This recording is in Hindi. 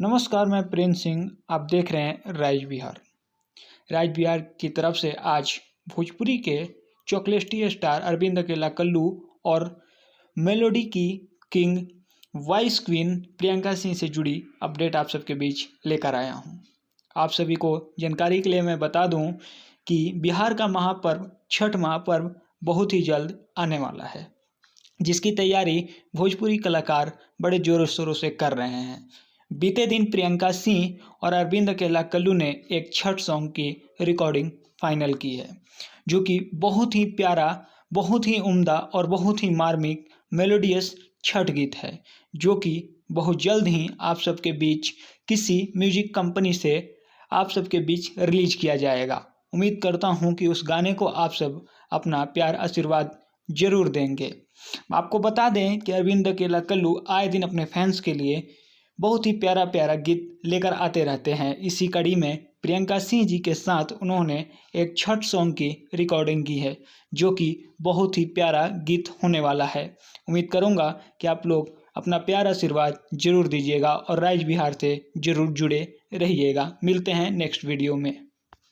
नमस्कार, मैं प्रिंस सिंह। आप देख रहे हैं राइज बिहार। राइज बिहार की तरफ से आज भोजपुरी के चॉकलेटी स्टार अरविंद अकेला कल्लू और मेलोडी की king voice queen Priyanka Singh से जुड़ी अपडेट आप सबके बीच लेकर आया हूं। आप सभी को जानकारी के लिए मैं बता दूं कि बिहार का महापर्व छठ महापर्व बहुत ही जल्द आने वाला है, जिसकी तैयारी भोजपुरी कलाकार बड़े जोरों शोरों से कर रहे हैं। बीते दिन प्रियंका सिंह और अरविंद अकेला कल्लू ने एक छठ सॉन्ग की रिकॉर्डिंग फाइनल की है, जो कि बहुत ही प्यारा, बहुत ही उम्दा और बहुत ही मार्मिक मेलोडियस छठ गीत है, जो कि बहुत जल्द ही आप सबके बीच किसी म्यूजिक कंपनी से आप सबके बीच रिलीज किया जाएगा। उम्मीद करता हूं कि उस गाने को आप सब अपना प्यार आशीर्वाद जरूर देंगे। आपको बता दें कि अरविंद अकेला कल्लू आए दिन अपने फैंस के लिए बहुत ही प्यारा प्यारा गीत लेकर आते रहते हैं। इसी कड़ी में प्रियंका सिंह जी के साथ उन्होंने एक छठ सॉन्ग की रिकॉर्डिंग की है, जो कि बहुत ही प्यारा गीत होने वाला है। उम्मीद करूंगा कि आप लोग अपना प्यारा आशीर्वाद जरूर दीजिएगा और राइज बिहार से जरूर जुड़े रहिएगा। मिलते हैं नेक्स्ट वीडियो में।